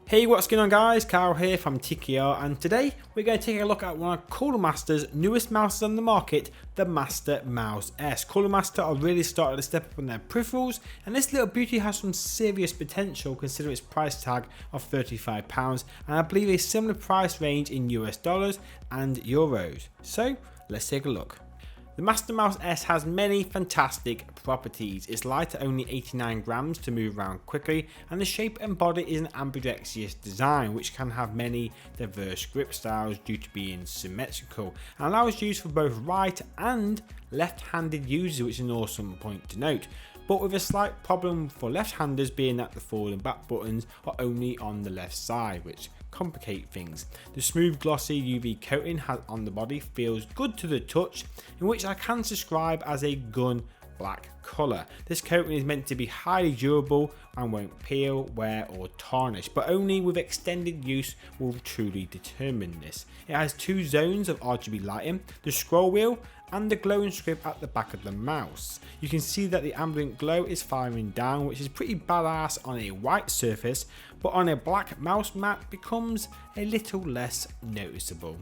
Hey, what's going on guys, Carl here from TKR, and today we're going to take a look at one of Coolermaster's newest mouses on the market, the Mastermouse S. Coolermaster are really starting to step up on their peripherals, and this little beauty has some serious potential considering its price tag of £35, and I believe a similar price range in US dollars and euros. So let's take a look. The Mastermouse S has many fantastic properties. It's light at only 89 grams to move around quickly, and the shape and body is an ambidextrous design which can have many diverse grip styles due to being symmetrical, and allows use for both right and left-handed users, which is an awesome point to note. But with a slight problem for left-handers being that the forward and back buttons are only on the left side, which complicate things. The smooth glossy UV coating on the body feels good to the touch, in which I can describe as a gun black colour. This coating is meant to be highly durable and won't peel, wear or tarnish, but only with extended use will truly determine this. It has two zones of RGB lighting, the scroll wheel and the glowing strip at the back of the mouse. You can see that the ambient glow is firing down, which is pretty badass on a white surface, but on a black mouse mat becomes a little less noticeable.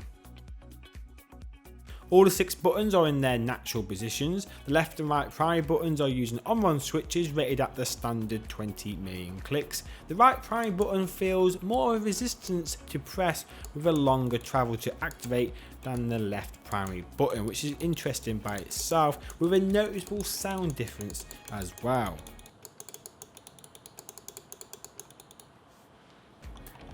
All the 6 buttons are in their natural positions. The left and right primary buttons are using on-run switches rated at the standard 20 million clicks. The right primary button feels more of a resistance to press with a longer travel to activate than the left primary button, which is interesting by itself, with a noticeable sound difference as well.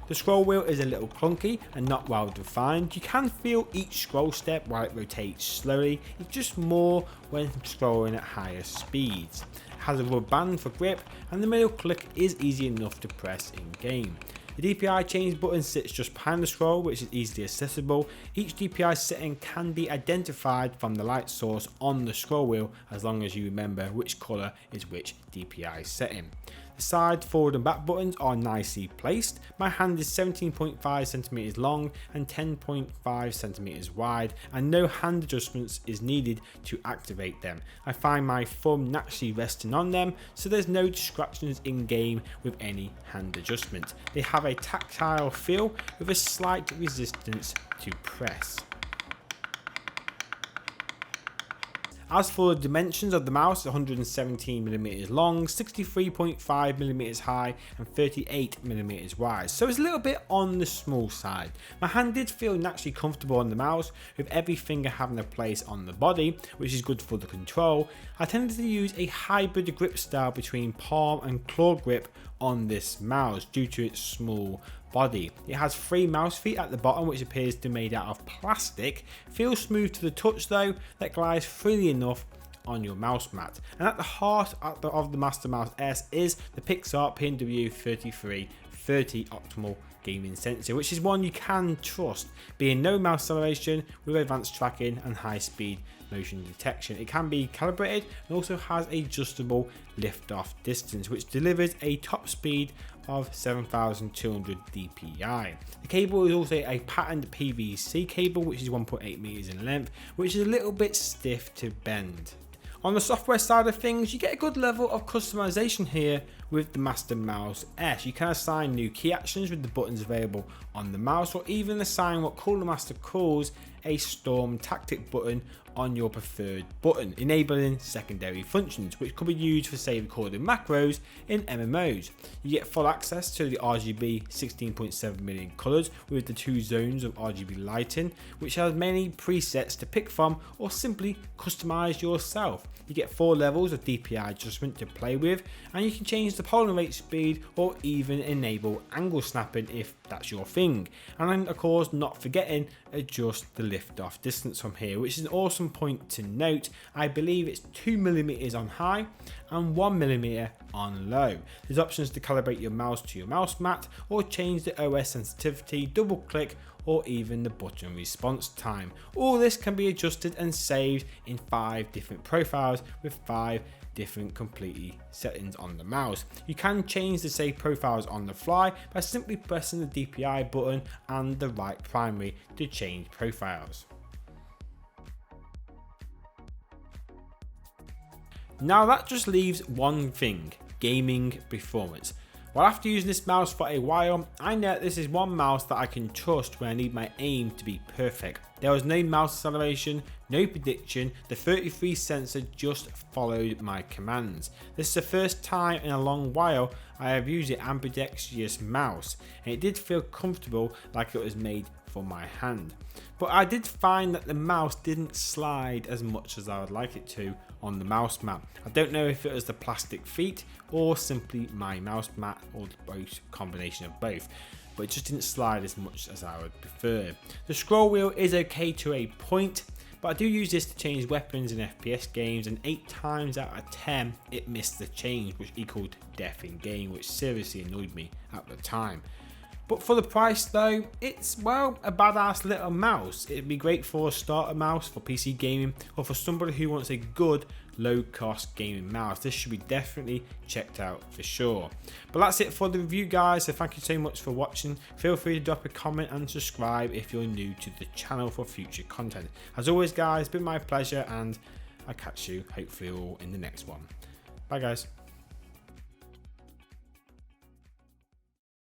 The scroll wheel is a little clunky and not well defined. You can feel each scroll step while it rotates slowly. It's just more when scrolling at higher speeds. It has a rubber band for grip, and the middle click is easy enough to press in game. The DPI change button sits just behind the scroll, which is easily accessible. Each DPI setting can be identified from the light source on the scroll wheel, as long as you remember which colour is which DPI setting. The side, forward and back buttons are nicely placed. My hand is 17.5cm long and 10.5cm wide, and no hand adjustments is needed to activate them. I find my thumb naturally resting on them, so there's no distractions in game with any hand adjustment. They have a tactile feel with a slight resistance to press. As for the dimensions of the mouse, 117mm long, 63.5mm high and 38mm wide, so it's a little bit on the small side. My hand did feel naturally comfortable on the mouse, with every finger having a place on the body, which is good for the control. I tended to use a hybrid grip style between palm and claw grip on this mouse due to its small body. It has 3 mouse feet at the bottom, which appears to be made out of plastic. Feels smooth to the touch though, that glides freely enough on your mouse mat. And at the heart of the Mastermouse S is the Pixar PNW3330 optimal gaming sensor, which is one you can trust, being no mouse acceleration with advanced tracking and high speed motion detection. It can be calibrated and also has adjustable lift-off distance, which delivers a top speed of 7,200 dpi. The cable is also a patterned PVC cable, which is 1.8 meters in length, which is a little bit stiff to bend. On the software side of things, you get a good level of customization here with the Mastermouse S. You can assign new key actions with the buttons available on the mouse, or even assign what Coolermaster calls a storm tactic button on your preferred button, enabling secondary functions, which could be used for, say, recording macros in MMOs. You get full access to the RGB 16.7 million colours with the 2 zones of RGB lighting, which has many presets to pick from or simply customise yourself. You get 4 levels of DPI adjustment to play with, and you can change the polling rate speed or even enable angle snapping if that's your thing. And then, of course, not forgetting, adjust the lift off distance from here, which is an awesome point to note. I believe it's 2mm on high and 1mm on low. There's options to calibrate your mouse to your mouse mat, or change the OS sensitivity, double click, or even the button response time. All this can be adjusted and saved in 5 different profiles with 5 different completely settings on the mouse. You can change the save profiles on the fly by simply pressing the DPI button and the right primary to change profiles. Now that just leaves one thing: gaming performance. Well, after using this mouse for a while, I know this is one mouse that I can trust when I need my aim to be perfect. There was no mouse acceleration, no prediction, the 33 sensor just followed my commands. This is the first time in a long while I have used the Ambidextrous mouse, and it did feel comfortable, like it was made for my hand. But I did find that the mouse didn't slide as much as I would like it to on the mouse mat. I don't know if it was the plastic feet or simply my mouse mat, or both, combination of both, but it just didn't slide as much as I would prefer. The scroll wheel is okay to a point, but I do use this to change weapons in FPS games, and 8 times out of 10 it missed the change, which equaled death in game, which seriously annoyed me at the time. But for the price though, it's, well, a badass little mouse. It'd be great for a starter mouse for PC gaming, or for somebody who wants a good low cost gaming mouse. This should be definitely checked out for sure. But that's it for the review, guys, so thank you so much for watching. Feel free to drop a comment and subscribe if you're new to the channel for future content. As always, guys, it's been my pleasure, and I'll catch you hopefully all in the next one. Bye guys.